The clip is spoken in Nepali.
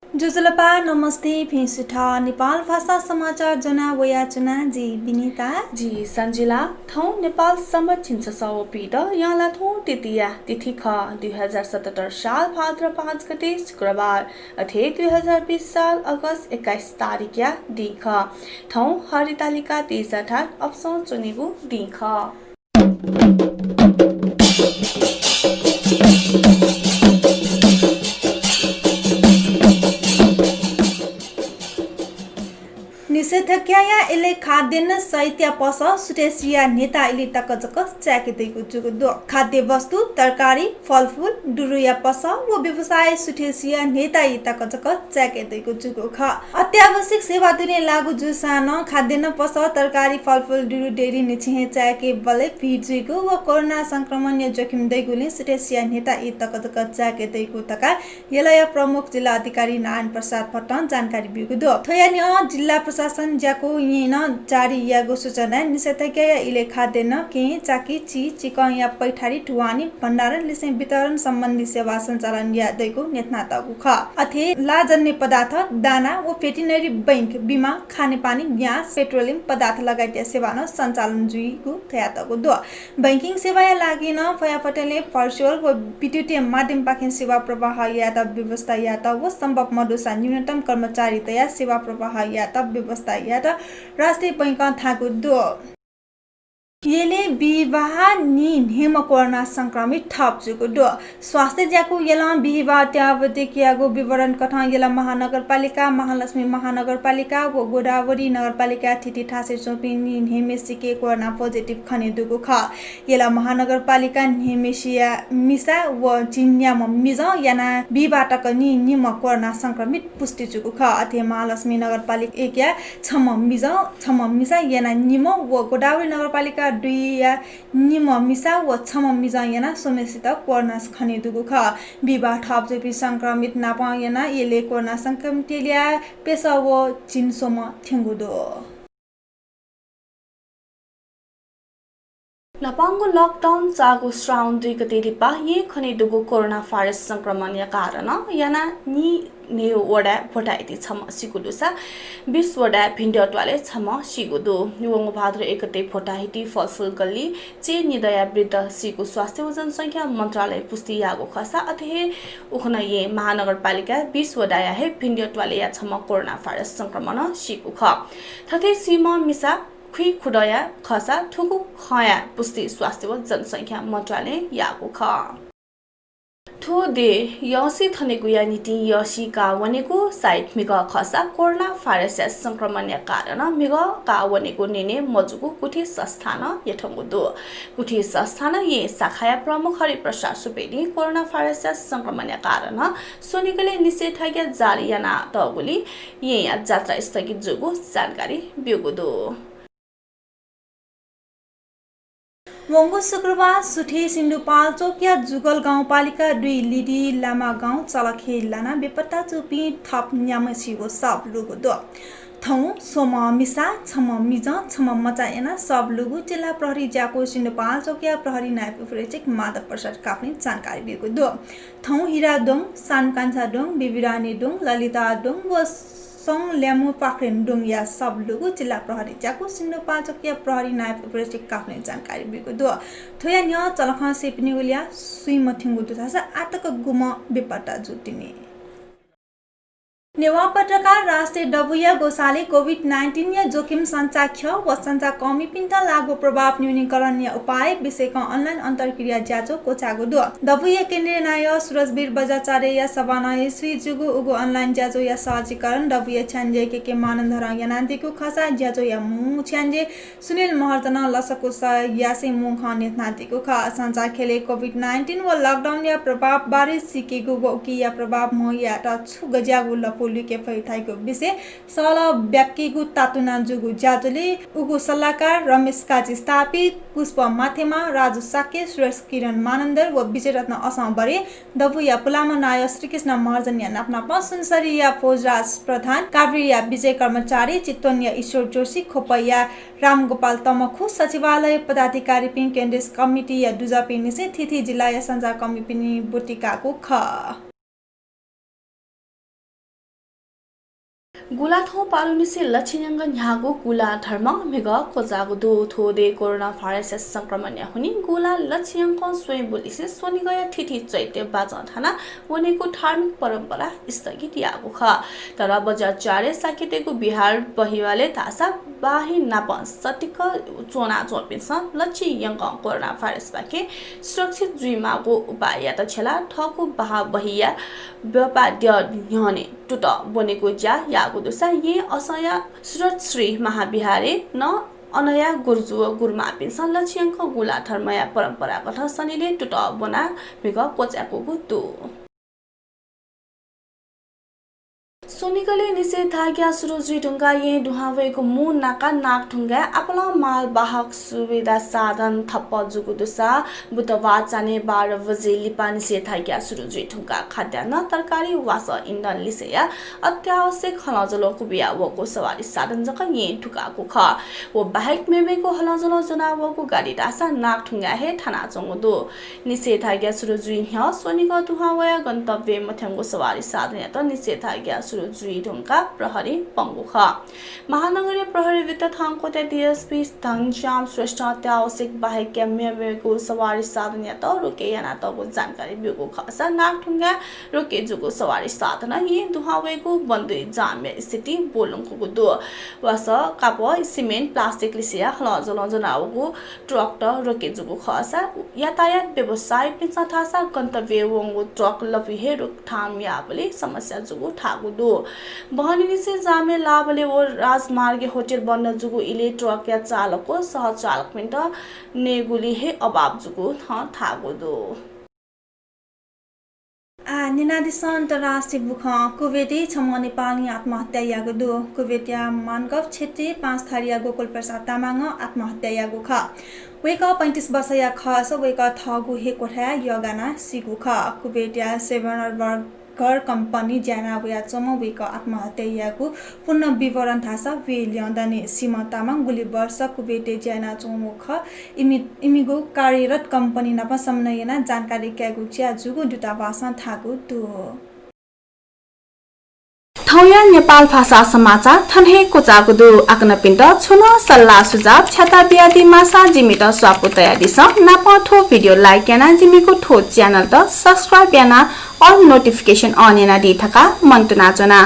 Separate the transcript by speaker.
Speaker 1: जुजुलपा नमस्ते फेसुठा नेपाल भाषा समाचार जना वयाचना जी विनीता
Speaker 2: जी सञ्जिला थौ नेपाल सम्म छिन्छ सौ पीड यहाँला थौ तिथिया तिथि ख 2077 साल भाद्र 5 गते शुक्रबार अथे 2020 साल अगस्त 21 तारिक या दिख थौ हरितालिका 38 अप्सौं चुनेगु दिख
Speaker 1: निषेधक्या इले खाद्यान्न साहित्य पस सुटेसिया नेता इले तकजक च्याकेदैको जुगुदो खाद्य वस्तु तरकारी फलफूल डुरुया पस व व्यवसाय सुटेसिया नेता इ तकजक च्याकेदैको जुगु ख अत्यावश्यक सेवा दिने लागु जुसान खाद्यान्न पस तरकारी फलफूल डुरु डेरी निछे च्याके बले भिजुगु व कोरोना संक्रमण जोखिम दैगुले सुटेसिया नेता इ तकजक च्याकेदैको तका यलय प्रमुख जिल्ला अधिकारी नारायण प्रसाद पटन जानकारी बिगुदो थयान्य जिल्ला प्रशासन ज्याको यिन जारी यागो सूचना निषेधक्या इले खाद्यान्न के चाकी ची चिकन या पैठारी ठुवानी भण्डारण लिसे वितरण सम्बन्धी सेवा सञ्चालन या दैको नेतनातगु ख अथे लाजन्य पदार्थ दाना व भेटेरिनरी बैंक बीमा खानेपानी ग्यास पेट्रोलियम पदार्थ लगायत सेवा न सञ्चालन जुइगु थयातगु दो बैंकिङ सेवा या लागि न फया पटेलले भर्चुअल व विद्युतीय माध्यम पाखिन सेवा प्रवाह यात व्यवस्था यात व सम्भव मधुसा न्यूनतम कर्मचारी तया सेवा प्रवाह यात व्यवस्था यात राष्ट्रिय बैंक थागु दो येले विवाह नि नेम कोरोना संक्रमित थप जुगु दो स्वास्थ्य ज्याको येला विवाह त्यावधि कियागो विवरण कथा येला महानगरपालिका महालक्ष्मी महानगरपालिका व गोदावरी नगरपालिका थिति ठासे चोपी नि नेमेसिके कोरोना पोजिटिभ खने दुगु ख येला महानगरपालिका नेमेसिया मिसा व जिन्याम मिज याना विवाटक नि निम कोरोना संक्रमित पुष्टि जुगु ख अथे महालक्ष्मी नगरपालिका एकया छम मिसा याना निम व गोदावरी नगरपालिका दुईया निम मिसा व छम मिजा याना सोमेसित कोरोना खने दुगु ख विवाह थप जेपी संक्रमित नापा याना येले कोरोना संक्रमित लिया पेसा व चिनसोम थेंगुदो
Speaker 2: नपाङ्गो लकडाउन चागो श्रावण 2 गते रिपा ये खने दुगु कोरोना भाइरस संक्रमण या कारण याना नि ने वडा भोटाइति छम सिकुदुसा 20 वडा भिन्डटवाले छम सिगुदु निवंग भाद्र 1 गते भोटाइति फलफुल गल्ली चे निदया वृद्ध सिकु स्वास्थ्य व जनसंख्या मन्त्रालय पुष्टि यागो खसा अथे उखन ये महानगरपालिका 20 वडा या हे भिन्डटवाले या छम कोरोना भाइरस संक्रमण सिकु ख थथे सीमा मिसा खुई खुडया खसा ठुकु खया पुष्टि स्वास्थ्य व जनसंख्या मन्त्रालय यागु ख ठो दे यसी थनेगु या नीति यसी का वनेको साइट मिग खसा कोरोना भाइरस संक्रमण कारण मिग का वनेको नेने मजुगु कुठी संस्थान यठंगु दो कुठी संस्थान ये शाखाया प्रमुख हरि प्रसाद सुपेदी कोरोना भाइरस संक्रमण कारण सोनिकले निषेधाज्ञा जारी याना तगुली ये या जात्रा स्थगित जुगु जानकारी बिगु दो
Speaker 1: वंगु शुक्रबार सुठे सिन्धुपाल्चोक या जुगल गाउँपालिका 2 लिडी लामा गाउँ चलखे लाना बेपत्ता चुपी थप न्यामसिगो सब लुगु दो थौ सोम मिसा छम मिज छम मचायना सब लुगु जिल्ला प्रहरी ज्याको सिन्धुपाल्चोक या प्रहरी नायब उपरीक्षक माधव प्रसाद काफ्ने जानकारी दिएको दो थौ हिरादोङ सानकान्छादोङ बिबिरानीदोङ ललितादोङ व सङ ल्यामु पाख्रेन डोङ या सब लुगु जिल्ला प्रहरी ज्याको सिन्धुपाल्चोक या प्रहरी नायब उपरीक्षक काफ्ने जानकारी दिएको दो थोया न्य चलखा सेपनी उलिया सुइम थिंगु दुथासा आतक गुम बेपत्ता जुटिने नेवा पत्रकार राष्ट्रिय डबुया गोसाले कोभिड-19 या जोखिम सञ्चाख्य व सञ्चा कमी पिन्ता लागु प्रभाव न्यूनीकरण या उपाय विषयको अनलाइन अन्तर्क्रिया ज्याचो कोचागु दो डबुया केन्द्रीय नाय सुरजबीर बजाचार्य या सभानाय श्री जुगु उगु अनलाइन ज्याचो या सहजीकरण डबुया छ्यान्जे के मानन्धर यानान्तिको खसा ज्याचो या मु छ्यान्जे सुनिल महर्जना लसको स यासे मुख नेतनान्तिको ख सञ्चा खेले कोभिड-19 व लकडाउन या प्रभाव बारे सिकेगु व कि या प्रभाव म या त छु गज्यागु लपुलुके फैथाइको विषय सल व्याकीगु तातुना जुगु ज्याजोले उगु सल्लाहकार रमेश काजी स्थापित पुष्प माथेमा राजु साके सुरेश किरण मानन्दर व विजयरत्न असम बरे दबु या पुलामा नाय श्रीकृष्ण महर्जन या नापनापा सुनसरी या फौजराज प्रधान काभ्री या विजय कर्मचारी चितवन या ईश्वर जोशी खोपैया रामगोपाल तमखु सचिवालय पदाधिकारी पिङ केन्द्रीय कमिटी या दुजापी निसे थिथि जिल्ला या सञ्चार कमिटी बुटिकाको ख
Speaker 2: गुला थो पारुनिसे लक्षियंग न्यागो गुला धर्म मेग कोजागो दो थोदे कोरोना भाइरस संक्रमण हुनी गुला लक्षियंग स्वयं बोलिसे सोनिगया थिथि चैत्य बाजा थाना वनेको धार्मिक परम्परा स्थगित यागो ख तर बजार चारे साकेतेको बिहार बहिवाले तासा बाहि नाप सटिक चोना चोपिन्छ लक्षियंग कोरोना भाइरस बाके सुरक्षित जुइमाको उपाय या त छला ठको बहा बहिया व्यापाद्य न्हने टुट बनेको ज्या यागो दुसा ये असया सुरत श्री महाविहारे न अनया गुर्जु गुरमापिन्छ लक्षियंक गुला धर्मया परम्परागत सनिले टुट बना मेग कोच्याको गुतु सोनिकले निषेधाज्ञा सुरुजी ढुङ्गा ये दुहावेको मु नाका नाक ढुङ्गा आपला माल वाहक सुविधा साधन थप्प जुगुदुसा बुधबार चाने 12 बजे लिपा निषेधाज्ञा सुरुजी ढुङ्गा खाद्यान्न तरकारी वास इन्धन लिसेया अत्यावश्यक हलजलो कुबिया वको सवारी साधन जक ये ठुकाको ख वो बाहेक मेमेको हलजलो जनावको गाडी दासा नाक ढुङ्गा हे थाना चंगदो निषेधाज्ञा सुरुजी ह सोनिक दुहावया गन्तव्य मथ्याङ्गो सवारी साधन या त निषेधाज्ञा जुई ढुङ्गा प्रहरी पंगुख महानगरीय प्रहरी विद्युत थाङको डीएसपी धनश्याम श्रेष्ठ अत्यावश्यक बाहेक क्यामेको सवारी साधन या त रोके याना तको जानकारी बिगो खसा नाक ढुङ्गा रोके जुगो सवारी साधन ये दुहावेको बन्दै जाम्य स्थिति बोलुङको दो वस काप सिमेन्ट प्लास्टिक लिसिया हलजल जनावको ट्रक रोके जुगो खसा यातायात व्यवसाय पिछा थासा गन्तव्य वंगो ट्रक लफिहे रोकथाम याबले समस्या जुगो ठागु दो बहनिसे जामे लाभले वो राजमार्ग होटल बन्न जुगु इले ट्रक या चालकको सह चालक मिन्ट नेगुली हे अभाव जुगु थागु दो
Speaker 1: निनादिस अन्तर्राष्ट्रिय बुख कुवेटी छम नेपाली आत्महत्या यागो दो कुवेटिया मानगव क्षेत्री 5 थारिया गोकुल प्रसाद तामाङ आत्महत्या यागो ख वेक 35 वर्ष या ख स वेक थगु हे कोठा यगाना सिगु ख कुवेटिया सेभनर घर कंपनी ज्याना वया चमवेक आत्महत्या यागु पूर्ण विवरण थासा वे ल्याउँदाने सीमा तामाङ गुली वर्ष कुवेटे ज्याना चोमुख इमिगो कार्यरत कंपनी नप समनयना जानकारी क्यागु च्या जुगु दूतावासमा थागु दु
Speaker 2: थौया नेपाल भाषा समाचार थन्हे कोचागुदु आकन पिण्ड छुन सल्लाह सुझाव छता बियादी मासा जिमित स्वापु तयारी छ नापथो भिडियो लाइक याना जिमिको ठो च्यानल त सब्स्क्राइब याना और नोटिफिकेशन ऑन याना दी थका मन्तुना चना